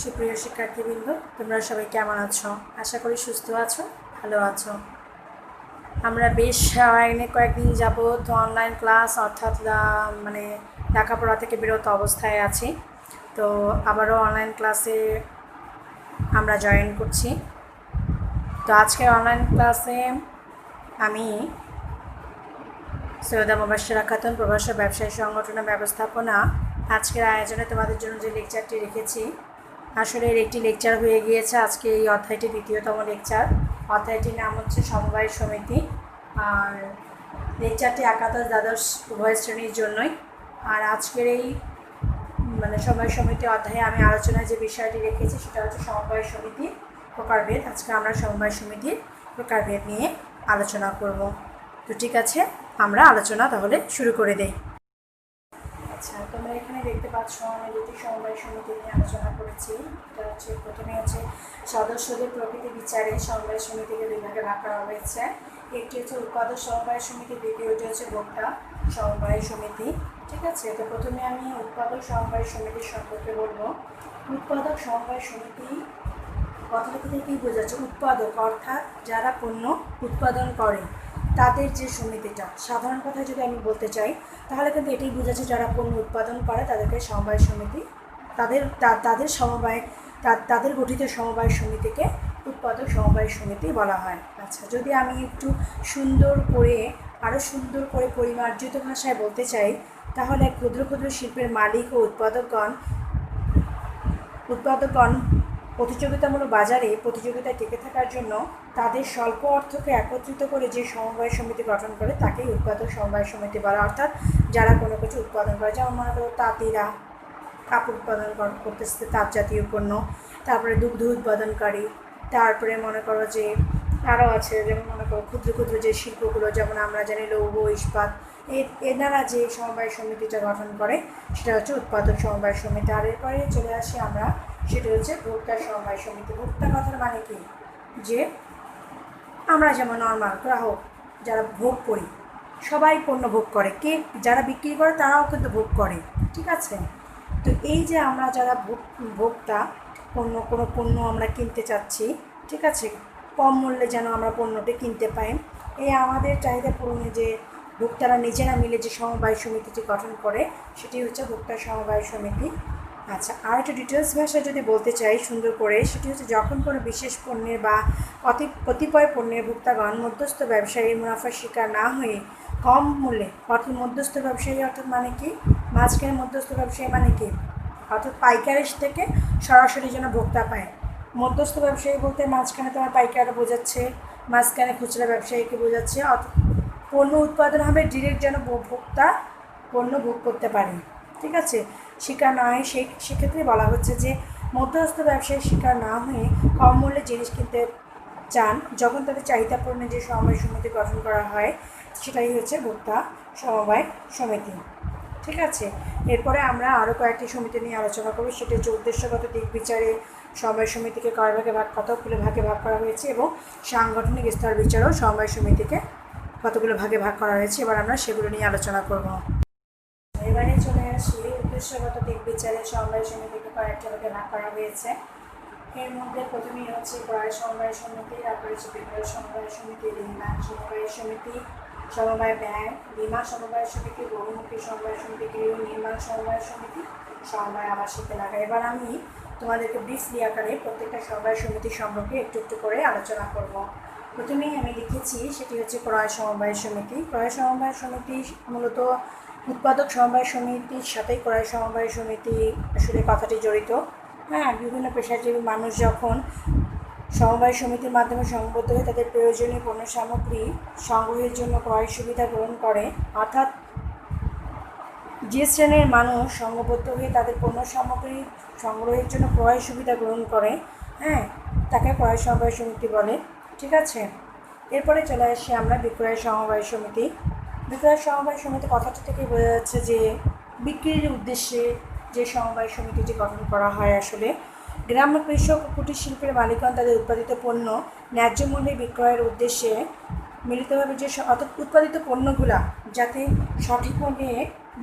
সুপ্রিয় শিক্ষার্থীবৃন্দ, তোমরা সবাই কেমন আছো? আশা করি সুস্থ আছো, ভালো আছো। আমরা বেশ কয়েকদিন যাবৎ অনলাইন ক্লাস অর্থাৎ লেখাপড়া থেকে বিরত অবস্থায় আছি। তো আবারও অনলাইন ক্লাসে আমরা জয়েন করছি। তো আজকের অনলাইন ক্লাসে আমি সৈয়দা মুবাশশিরা খাতুন, প্রভাষক ব্যবসায়ী সংগঠন ব্যবস্থাপনা, আজকের আয়োজনে তোমাদের জন্য যে লেকচারটি রেখেছি, আসলে এর একটি লেকচার হয়ে গিয়েছে। আজকে এই অধ্যায়টি দ্বিতীয়তম লেকচার। অধ্যায়টির নাম হচ্ছে সমবায় সমিতি। আর লেকচারটি একাদশ দ্বাদশ উভয় শ্রেণীর জন্যই। আর আজকের এই সমবায় সমিতি অধ্যায়ে আমি আলোচনায় যে বিষয়টি রেখেছি সেটা হচ্ছে সমবায় সমিতি প্রকারভেদ। আজকে আমরা সমবায় সমিতির প্রকারভেদ নিয়ে আলোচনা করব। তো ঠিক আছে, আমরা আলোচনা তাহলে শুরু করে দেই। আচ্ছা, তোমরা এখানে দেখতে পাচ্ছ আমি দুটি সমবায় সমিতি নিয়ে আলোচনা করেছি। এটা হচ্ছে প্রথমে হচ্ছে সদস্যদের প্রকৃতি বিচারে সমবায় সমিতিকে দুই ভাগে ভাগ করা হয়েছে। একটি হচ্ছে উৎপাদক সমবায় সমিতি, দ্বিতীয়টি হচ্ছে ভোক্তা সমবায় সমিতি। ঠিক আছে, তো প্রথমে আমি উৎপাদক সমবায় সমিতির সম্পর্কে বলবো। উৎপাদক সমবায় সমিতি কথাটা থেকে কী বোঝাচ্ছে? উৎপাদক অর্থাৎ যারা পণ্য উৎপাদন করে তাদের যে সমিতিটা, সাধারণ কথায় যদি আমি বলতে চাই তাহলে কিন্তু এটাই বোঝাচ্ছে যারা পণ্য উৎপাদন করে তাদেরকে সমবায় সমিতি, তাদের সমবায় তাদের গঠিত সমবায় সমিতিকে উৎপাদক সমবায় সমিতি বলা হয়। আচ্ছা, যদি আমি একটু আরও সুন্দর করে পরিমার্জিত ভাষায় বলতে চাই তাহলে ক্ষুদ্র ক্ষুদ্র শিল্পের মালিক ও উৎপাদকগণ প্রতিযোগিতামূলক বাজারে প্রতিযোগিতায় টিকে থাকার জন্য তাদের স্বল্প অর্থকে একত্রিত করে যে সমবায় সমিতি গঠন করে তাকেই উৎপাদক সমবায় সমিতি বলা। অর্থাৎ যারা কোনো কিছু উৎপাদন করে, যেমন মনে করো তাঁতিরা কাপড় উৎপাদন করতেছে, তাঁত জাতীয় পণ্য, তারপরে দুগ্ধ উৎপাদনকারী, তারপরে মনে করো যে আরও আছে, যেমন মনে করো ক্ষুদ্র ক্ষুদ্র যে শিল্পগুলো, যেমন আমরা জানি লৌহ, ইস্পাত, এনারা যে সমবায় সমিতিটা গঠন করে সেটা হচ্ছে উৎপাদক সমবায় সমিতি। আর এরপরে চলে আসি আমরা, সেটা হচ্ছে ভোক্তা সমবায় সমিতি। ভোক্তা কথার মানে কি? যে আমরা যেমন নর্মাল গ্রাহক যারা ভোগ করি, সবাই পণ্য ভোগ করে, যারা বিক্রি করে তারাও কিন্তু ভোগ করে। ঠিক আছে, তো এই যে আমরা যারা ভোক্তা, কোনো পণ্য আমরা কিনতে চাচ্ছি, ঠিক আছে, কম মূল্যে যেন আমরা পণ্যটি কিনতে পাই, এই আমাদের চাহিদা পূরণে যে ভোক্তারা নিজেরা মিলে যে সমবায় সমিতিটি গঠন করে সেটি হচ্ছে ভোক্তা সমবায় সমিতি। আচ্ছা, আর একটু ডিটেলস ভাষায় যদি বলতে চাই সুন্দর করে, সেটি হচ্ছে যখন কোনো বিশেষ পণ্যের বা কতিপয় পণ্যের ভোক্তাগণ মধ্যস্থ ব্যবসায়ীর মুনাফার শিকার না হয়ে কম মূল্যে, অর্থাৎ মধ্যস্থ ব্যবসায়ী অর্থাৎ মানে কি? মাঝখানে মধ্যস্থ ব্যবসায়ী মানে কি? অর্থাৎ পাইকারের থেকে সরাসরি যেন ভোক্তা পায়। মধ্যস্থ ব্যবসায়ী বলতে মাঝখানে তোমার পাইকাররা বোঝাচ্ছে, মাঝখানে খুচরা ব্যবসায়ীকে বোঝাচ্ছে। অর্থাৎ পণ্য উৎপাদন হবে ডিরেক্ট যেন ভোক্তা পণ্য ভোগ করতে পারে। ঠিক আছে, শিকার না হয় সেক্ষেত্রে বলা হচ্ছে যে মধ্যস্থ ব্যবসায়ী শিকার না হয়ে কম মূল্যে জিনিস কিনতে চান যখন তাদের চাহিদা পূরণে যে সমবায় সমিতি গঠন করা হয় সেটাই হচ্ছে ভোক্তা সমবায় সমিতি। ঠিক আছে, এরপরে আমরা আরও কয়েকটি সমিতি নিয়ে আলোচনা করব। সেটা হচ্ছে উদ্দেশ্যগত দিক বিচারে সমবায় সমিতিকে কতগুলো ভাগে ভাগ করা হয়েছে, এবং সাংগঠনিক স্তর বিচারেও সমবায় সমিতিকে কতগুলো ভাগে ভাগ করা হয়েছে। এবার আমরা সেগুলো নিয়ে আলোচনা করব। এবারে চলে আসি উদ্দেশ্যগত দিক বিচারে সমবায় সমিতিকে কয়েকটা ভাগে ভাগ করা হয়েছে। এর মধ্যে প্রথমেই হচ্ছে ক্রয় সমবায় সমিতি, তারপরে হচ্ছে বিক্রয় সমবায় সমিতি, ঋণদান সমবায় সমিতি, সমবায় ব্যাংক, বীমা সমবায় সমিতি, বহুমুখী সমবায় সমিতি, গৃহ নির্মাণ সমবায় সমিতি, সমবায় আবাসিক এলাকা। এবার আমি তোমাদেরকে ব্রিফলি আকারে প্রত্যেকটা সমবায় সমিতি সম্পর্কে একটু একটু করে আলোচনা করব। প্রথমেই আমি লিখেছি সেটি হচ্ছে ক্রয় সমবায় সমিতি। ক্রয় সমবায় সমিতি মূলত উৎপাদক সমবায় সমিতির সাথেই ক্রয় সমবায় সমিতি আসলে কথাটি জড়িত। হ্যাঁ, বিভিন্ন পেশাজীবী মানুষ যখন সমবায় সমিতির মাধ্যমে সংবদ্ধ হয়ে তাদের প্রয়োজনীয় পণ্য সামগ্রী সংগ্রহের জন্য ক্রয় সুবিধা গ্রহণ করে, অর্থাৎ যে শ্রেণীর মানুষ সংঘবদ্ধ হয়ে তাদের পণ্য সামগ্রী সংগ্রহের জন্য ক্রয় সুবিধা গ্রহণ করে, হ্যাঁ, তাকে ক্রয় সমবায় সমিতি বলে। ঠিক আছে, এরপরে চলে আসি আমরা বিক্রয় সমবায় সমিতি। বিক্রয় সমবায় সমিতি কথাটা থেকে বোঝা যাচ্ছে যে বিক্রির উদ্দেশ্যে যে সমবায় সমিতিটি গঠন করা হয়। আসলে গ্রাম্য কৃষক ও কুটির শিল্পের মালিকগণ তাদের উৎপাদিত পণ্য ন্যায্য মূল্যে বিক্রয়ের উদ্দেশ্যে মিলিতভাবে যে অর্থাৎ উৎপাদিত পণ্যগুলা যাতে সঠিক মূল্যে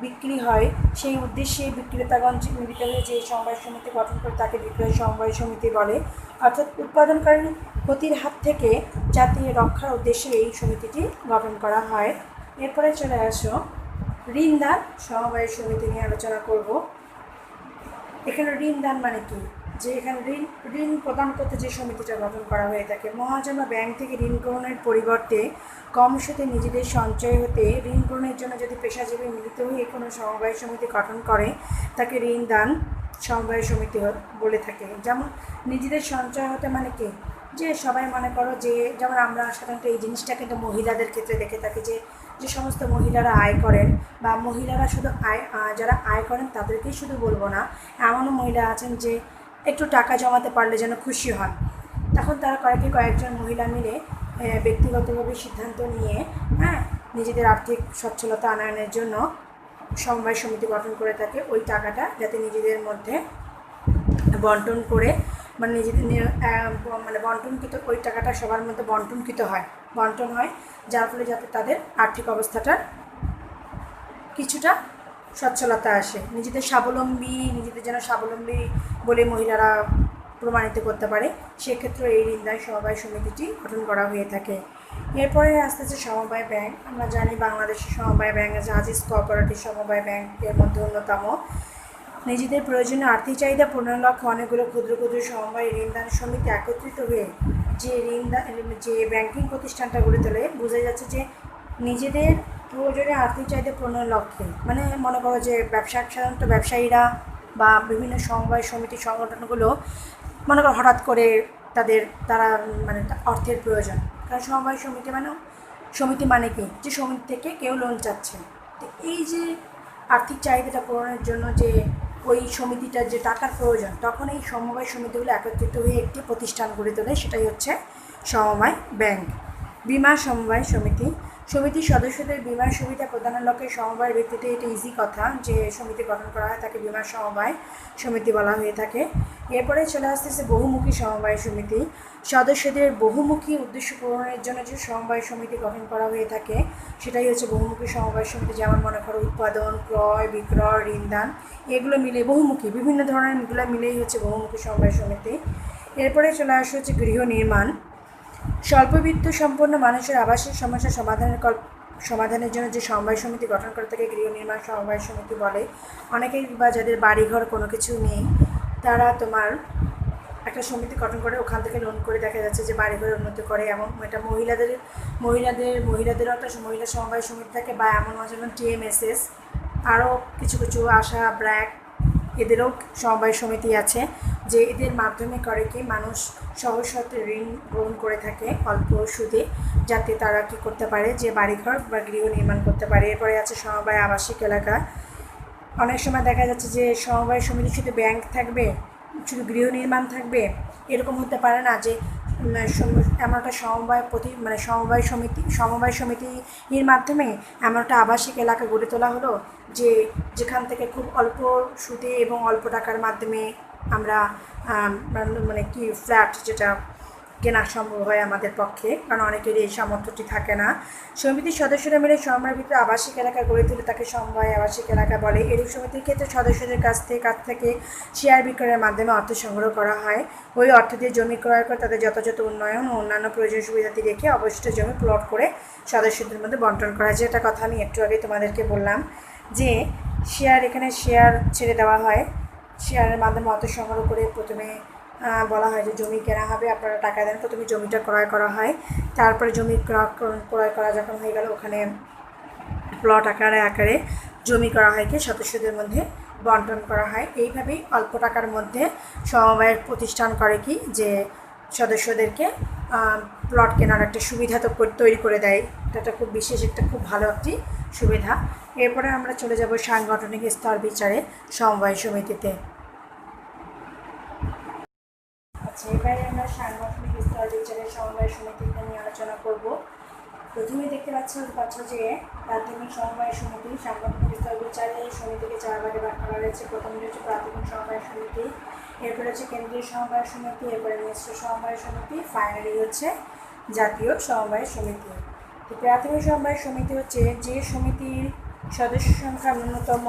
বিক্রি হয় সেই উদ্দেশ্যে বিক্রেতাগণ মিলিত হয়ে যে সমবায় সমিতি গঠন করে তাকে বিক্রয় সমবায় সমিতি বলে। অর্থাৎ উৎপাদনকারী ক্ষতির হাত থেকে যাতে রক্ষার উদ্দেশ্যে এই সমিতিটি গঠন করা হয়। এরপরে চলে আসো ঋণদান সমবায় সমিতি নিয়ে আলোচনা করব। এখানে ঋণদান মানে কি, যে এখানে ঋণ প্রদান করতে যে সমিতিটা গঠন করা হয়ে থাকে। মহাজন বা ব্যাংক থেকে ঋণ গ্রহণের পরিবর্তে কম সুদে নিজেদের সঞ্চয় হতে ঋণ গ্রহণের জন্য যদি পেশাজীবী মিলিত হয়ে কোনো সমবায় সমিতি গঠন করে তাকে ঋণদান সমবায় সমিতি বলে থাকে। যেমন নিজেদের সঞ্চয় হতে মানে কি, যে সবাই মনে করো যে যেমন আমরা সাধারণত এই জিনিসটা কিন্তু মহিলাদের ক্ষেত্রে দেখে থাকি, যে যে সমস্ত মহিলারা আয় করেন বা মহিলারা শুধু যারা আয় করেন তাদেরকেই শুধু বলবো না, এমনও মহিলা আছেন যে একটু টাকা জমাতে পারলে যেন খুশি হন। তখন তারা কয়েকজন মহিলা মিলে ব্যক্তিগতভাবে সিদ্ধান্ত নিয়ে নিজেদের আর্থিক সচ্ছলতা আনয়নের জন্য সমবায় সমিতি গঠন করে থাকে। ওই টাকাটা যাতে নিজেদের মধ্যে বন্টন করে নিজেদের বন্টনকৃত ওই টাকাটা সবার মধ্যে বন্টন হয়, যার ফলে যাতে তাদের আর্থিক অবস্থাটার কিছুটা সচ্ছলতা আসে, নিজেদের যেন স্বাবলম্বী বলে মহিলারা প্রমাণিত করতে পারে। সেক্ষেত্রে এই ঋণদান সমবায় সমিতিটি গঠন করা হয়ে থাকে। এরপরে আস্তে আস্তে সমবায় ব্যাংক। আমরা জানি বাংলাদেশের সমবায় ব্যাংক আছে আজিজ কোঅপারেটিভ সমবায় ব্যাংকের মধ্যে অন্যতম। নিজেদের প্রয়োজনীয় আর্থিক চাহিদা পূরণের লক্ষ্যে অনেকগুলো ক্ষুদ্র ক্ষুদ্র সমবায় ঋণদান সমিতি একত্রিত হয়ে যে ব্যাংকিং প্রতিষ্ঠানটা গড়ে তোলে, বোঝা যাচ্ছে যে নিজেদের প্রয়োজনীয় আর্থিক চাহিদা পূরণের লক্ষ্যে, মানে মনে করো যে সাধারণত ব্যবসায়ীরা বা বিভিন্ন সমবায় সমিতির সংগঠনগুলো মনে করো হঠাৎ করে তারা অর্থের প্রয়োজন, কারণ সমবায় সমিতি মানে কি, যে সমিতি থেকে কেউ লোন চাচ্ছে। তো এই যে আর্থিক চাহিদাটা পূরণের জন্য যে ওই সমিতিটার যে টাকার প্রয়োজন, তখন এই সমবায় সমিতিগুলো একত্রিত হয়ে একটি প্রতিষ্ঠান গড়ে তোলে, সেটাই হচ্ছে সমবায় ব্যাংক। বীমা সমবায় সমিতির সদস্যদের বীমা সুবিধা প্রদানের লক্ষ্যে সমবায়ের ভিত্তিতে এটা ইজি কথা যে সমিতি গঠন করা হয় তাকে বীমা সমবায় সমিতি বলা হয়ে থাকে। এরপরে চলে আসতেছে বহুমুখী সমবায় সমিতি। সদস্যদের বহুমুখী উদ্দেশ্য পূরণের জন্য যে সমবায় সমিতি গঠন করা হয়ে থাকে সেটাই হচ্ছে বহুমুখী সমবায় সমিতি। যেমন মনে করো উৎপাদন, ক্রয়, বিক্রয়, ঋণদান, এগুলো মিলে বহুমুখী বিভিন্ন ধরনের মিলেই হচ্ছে বহুমুখী সমবায় সমিতি। এরপরে চলে আসে হচ্ছে গৃহ নির্মাণ। স্বল্পবিত্ত সম্পন্ন মানুষের আবাসিক সমস্যা সমাধানের জন্য যে সমবায় সমিতি গঠন করে থাকে গৃহ নির্মাণ সমবায় সমিতি বলে। অনেকেই বা যাদের বাড়িঘর কোনো কিছু নেই তারা তোমার একটা সমিতি গঠন করে ওখান থেকে লোন করে দেখা যাচ্ছে যে বাড়িঘরের উন্নতি করে। এবং এটা মহিলাদেরও একটা মহিলা সমবায় সমিতি থাকে, বা এমন যেমন TMSS, আরও কিছু আশা, ব্র্যাক, এদেরও সমবায় সমিতি আছে, যে এদের মাধ্যমে করে কি মানুষ সহজ শর্তে ঋণ গ্রহণ করে থাকে অল্প সুদে, যাতে তারা কি করতে পারে যে বাড়িঘর বা গৃহ নির্মাণ করতে পারে। এরপরে আছে সমবায় আবাসিক এলাকা। অনেক সময় দেখা যাচ্ছে যে সমবায় সমিতি শুধু ব্যাংক থাকবে, শুধু গৃহ নির্মাণ থাকবে, এরকম হতে পারে না। যে এমন একটা সমবায় সমিতির মাধ্যমে এমন একটা আবাসিক এলাকা গড়ে তোলা হলো যেখান থেকে খুব অল্প সুদে এবং অল্প টাকার মাধ্যমে আমরা ফ্ল্যাট যেটা কেনা সম্ভব হয় আমাদের পক্ষে, কারণ অনেকেরই এই সামর্থ্যটি থাকে না। সমিতির সদস্যরা মিলে সমবায়ের ভিতরে আবাসিক এলাকা গড়ে তুলে তাকে সমবায় আবাসিক এলাকা বলে। এরূপ সমিতির ক্ষেত্রে সদস্যদের কাছ থেকে শেয়ার বিক্রয়ের মাধ্যমে অর্থ সংগ্রহ করা হয়। ওই অর্থ দিয়ে জমি ক্রয় করে তাদের যথাযথ উন্নয়ন ও অন্যান্য প্রয়োজনীয় সুবিধাটি রেখে অবশিষ্ট জমি প্লট করে সদস্যদের মধ্যে বন্টন করা হয়। যেটা কথা আমি একটু আগে তোমাদেরকে বললাম যে এখানে শেয়ার ছেড়ে দেওয়া হয়, শেয়ারের মাধ্যমে অর্থ সংগ্রহ করে প্রথমে বলা হয় যে জমি কেনা হবে, আপনারা টাকা দেন, প্রথমে জমিটা ক্রয় করা হয়। তারপরে জমি ক্রয় করা যখন হয়ে গেল ওখানে প্লট আকারে জমি করা হয় কি সদস্যদের মধ্যে বন্টন করা হয়। এইভাবেই অল্প টাকার মধ্যে সমবায়ের প্রতিষ্ঠান করে কি যে সদস্যদেরকে প্লট কেনার একটা সুবিধা তো তৈরি করে দেয়। এটা খুব বিশেষ খুব ভালো একটি সুবিধা। এরপরে আমরা চলে যাব সাংগঠনিক স্তর বিচারে সমবায় সমিতিতে। আচ্ছা, এবারে আমরা সাংগঠনিক স্তর বিচারে সমবায় সমিতিতে নিয়ে আলোচনা করব। প্রথমে দেখতে পাচ্ছ যে প্রাথমিক সমবায় সমিতি। সাংগঠনিক স্তর বিচারে সমিতিকে 4 ভাগে ভাগ করা হয়েছে। প্রথমটি হচ্ছে প্রাথমিক সমবায় সমিতি, এরপরে হচ্ছে কেন্দ্রীয় সমবায় সমিতি, এরপরে মিশ্র সমবায় সমিতি, ফাইনালি হচ্ছে জাতীয় সমবায় সমিতি। তো প্রাথমিক সমবায় সমিতি হচ্ছে যে সমিতির সদস্য সংখ্যা ন্যূনতম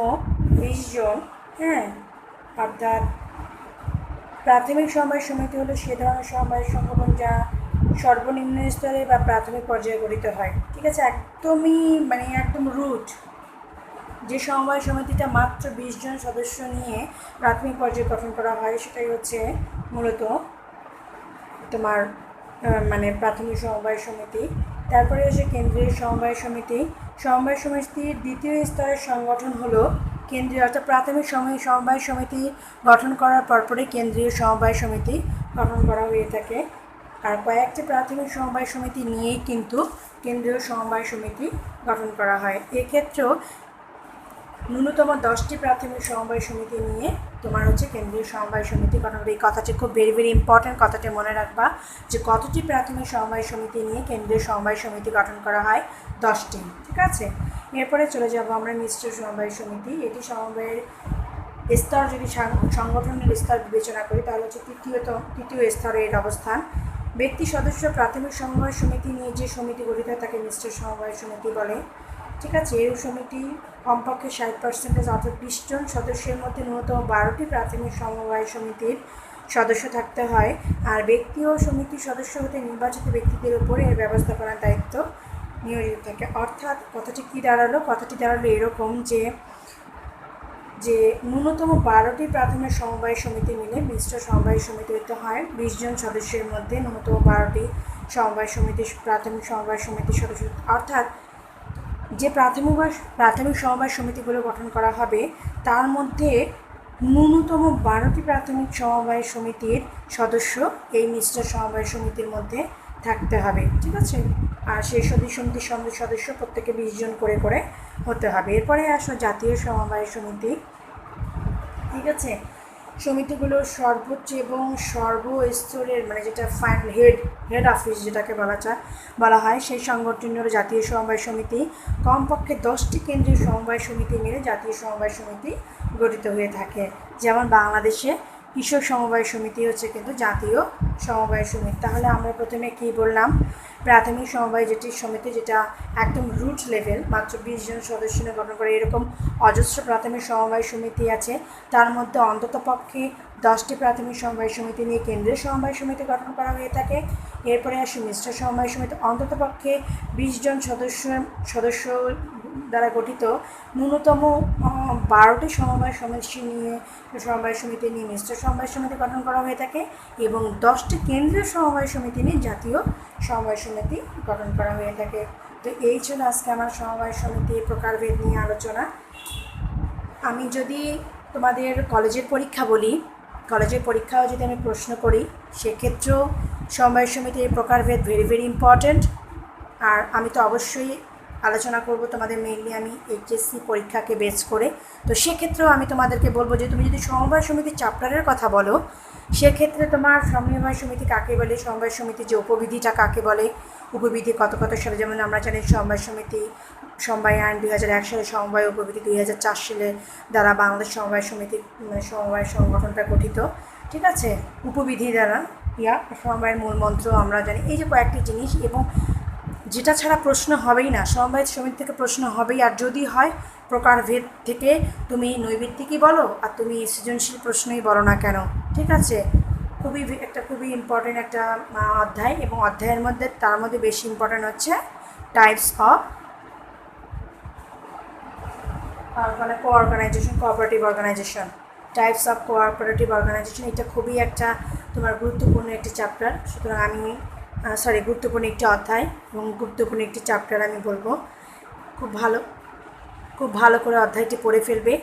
20 জন। হ্যাঁ, অর্থাৎ প্রাথমিক সমবায় সমিতি হলো সে ধরনের সমবায় সংগঠন যা সর্বনিম্ন স্তরে বা প্রাথমিক পর্যায়ে গঠিত হয়। ঠিক আছে, একদমই মানে একদম রুট যে সমবায় সমিতিটা মাত্র 20 জন সদস্য নিয়ে প্রাথমিক পর্যায়ে গঠন করা হয়, সেটাই হচ্ছে মূলত তোমার মানে প্রাথমিক সমবায় সমিতি। তারপরে হচ্ছে কেন্দ্রীয় সমবায় সমিতি। সমবায় সমিতির দ্বিতীয় স্তরের সংগঠন হলো কেন্দ্রীয়, অর্থাৎ প্রাথমিক সমবায় সমিতি গঠন করার পরপরই কেন্দ্রীয় সমবায় সমিতি গঠন করা হয়ে থাকে। আর কয়েকটি প্রাথমিক সমবায় সমিতি নিয়েই কিন্তু কেন্দ্রীয় সমবায় সমিতি গঠন করা হয়। এক্ষেত্রেও ন্যূনতম 10টি প্রাথমিক সমবায় সমিতি নিয়ে তোমার হচ্ছে কেন্দ্রীয় সমবায় সমিতি গঠন করে। এই কথাটি খুব ভেরি ইম্পর্ট্যান্ট, কথাটি মনে রাখবা যে কতটি প্রাথমিক সমবায় সমিতি নিয়ে কেন্দ্রীয় সমবায় সমিতি গঠন করা হয়, 10টি। ঠিক আছে, এরপরে চলে যাব আমরা মিশ্র সমবায় সমিতি। এটি সমবায়ের স্তর, যদি সংগঠনের স্তর বিবেচনা করি তাহলে হচ্ছে তৃতীয় স্তরে এর অবস্থান। ব্যক্তি সদস্য প্রাথমিক সমবায় সমিতি নিয়ে যে সমিতি গঠিত হয় তাকে মিশ্র সমবায় সমিতি বলে। ঠিক আছে, এই সমিতি কমপক্ষে 60% অর্থাৎ 20 জন সদস্যের মধ্যে ন্যূনতম 12টি প্রাথমিক সমবায় সমিতির সদস্য থাকতে হয়। আর ব্যক্তি ও সমিতির সদস্য হতে নির্বাচিত ব্যক্তিদের উপরে এর ব্যবস্থাপনার দায়িত্ব নিয়োজিত থাকে। অর্থাৎ কথাটি কী দাঁড়ালো? কথাটি দাঁড়ালো এরকম যে ন্যূনতম 12টি প্রাথমিক সমবায় সমিতি মিলে মিশ্র সমবায় সমিতি হতে হয়। 20 জন সদস্যের মধ্যে ন্যূনতম 12টি প্রাথমিক সমবায় সমিতির সদস্য, অর্থাৎ যে প্রাথমিক সমবায় সমিতিগুলো গঠন করা হবে তার মধ্যে ন্যূনতম 12টি প্রাথমিক সমবায় সমিতির সদস্য এই মিশ্র সমবায় সমিতির মধ্যে থাকতে হবে। ঠিক আছে, আর সেই সমিতির সদস্য প্রত্যেকে 20 জন করে হতে হবে। এরপরে আসো জাতীয় সমবায় সমিতি। ঠিক আছে, সমিতিগুলোর সর্বোচ্চ এবং সর্বস্তরের মানে যেটা ফাইনাল হেড অফিস যেটাকে বলা হয় সেই সংগঠনটি হলো জাতীয় সমবায় সমিতি। কমপক্ষে 10টি কেন্দ্রীয় সমবায় সমিতি মিলে জাতীয় সমবায় সমিতি গঠিত হয়ে থাকে। যেমন বাংলাদেশে কৃষক সমবায় সমিতি হচ্ছে কিন্তু জাতীয় সমবায় সমিতি। তাহলে আমরা প্রথমে কি বললাম? প্রাথমিক সমবায় সমিতি যেটা একদম রুট লেভেল, মাত্র 20 জন সদস্য নিয়ে গঠন করে, এরকম অজস্র প্রাথমিক সমবায় সমিতি আছে। তার মধ্যে অন্ততপক্ষে 10টি প্রাথমিক সমবায় সমিতি নিয়ে কেন্দ্রীয় সমবায় সমিতি গঠন করা হয়ে থাকে। এরপরে আসে মিশ্র সমবায় সমিতি, অন্ততপক্ষে 20 জন সদস্য দ্বারা গঠিত ন্যূনতম 12টি সমবায় সমিতি নিয়ে মিশ্র সমবায় সমিতি গঠন করা হয়ে থাকে এবং 10টি কেন্দ্রীয় সমবায় সমিতি নিয়ে জাতীয় সমবায় সমিতি গঠন করা হয়ে থাকে। তো এই ছিল আজকে আমার সমবায় সমিতির প্রকারভেদ নিয়ে আলোচনা। আমি যদি তোমাদের কলেজের পরীক্ষা বলি, কলেজের পরীক্ষাও যদি আমি প্রশ্ন করি, সেক্ষেত্রেও সমবায় সমিতির প্রকারভেদ ভেরি ইম্পর্ট্যান্ট। আর আমি তো অবশ্যই আলোচনা করব তোমাদের মেইনলি আমি এইচএসসি পরীক্ষাকে বেস করে। তো সেক্ষেত্রেও আমি তোমাদেরকে বলবো যে তুমি যদি সমবায় সমিতির চ্যাপ্টারের কথা বলো, সেক্ষেত্রে তোমার সমবায় সমিতি কাকে বলে, সমবায় সমিতির যে উপবিধিটা কাকে বলে, উপবিধি কত সালে, যেমন আমরা জানি সমবায় আইন 2001 সালে, সমবায় উপবিধি 2004 সালে দ্বারা বাংলাদেশ সমবায় সমিতি সমবায় সংগঠনটা গঠিত। ঠিক আছে, উপবিধি দ্বারা সমবায়ের মূল মন্ত্র আমরা জানি। এই যে কয়েকটি জিনিস, এবং যেটা ছাড়া প্রশ্ন হবেই না, সমবায় সমিতি থেকে প্রশ্ন হবেই। আর যদি হয় প্রকারভেদ থেকে তুমি নৈবিত্তিকই বলো আর তুমি সৃজনশীল প্রশ্নই বলো না কেন। ঠিক আছে, খুবই ইম্পর্টেন্ট একটা অধ্যায়, এবং অধ্যায়ের মধ্যে তার মধ্যে বেশি ইম্পর্টেন্ট হচ্ছে types of cooperative organisation. Types of cooperative organisation, এটা খুবই একটা তোমার গুরুত্বপূর্ণ একটি চ্যাপ্টার। সুতরাং গুরুত্বপূর্ণ একটি অধ্যায় এবং গুরুত্বপূর্ণ একটি চ্যাপ্টার আমি বলবো। খুব ভালো করে অধ্যায়টি পড়ে ফেলবে,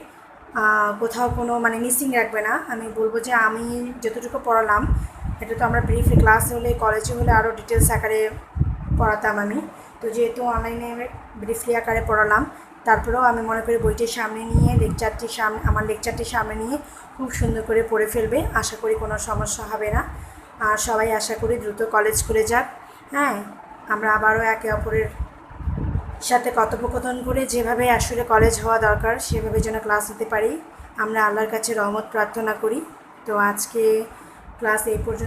কোথাও কোনো মিসিং রাখবে না। আমি বলবো যে আমি যতটুকু পড়ালাম, এটা তো আমরা ব্রিফলি ক্লাস হলে কলেজে হলে আরও ডিটেলস আকারে পড়াতাম আমি। তো যেহেতু অনলাইনে ব্রিফলি আকারে পড়ালাম, তারপরেও আমি মনে করি বইটির সামনে নিয়ে আমার লেকচারটি সামনে নিয়ে খুব সুন্দর করে পড়ে ফেলবে। আশা করি কোনো সমস্যা হবে না। আর সবাই আশা করি দ্রুত কলেজ করে যাক। হ্যাঁ, আমরা আবারও একে অপরের সাথে কথোপকথন করে যেভাবে আসলে কলেজ হওয়া দরকার সেভাবে যেন ক্লাস নিতে পারি, আমরা আল্লাহর কাছে রহমত প্রার্থনা করি। তো আজকে ক্লাস এই পর্যন্ত।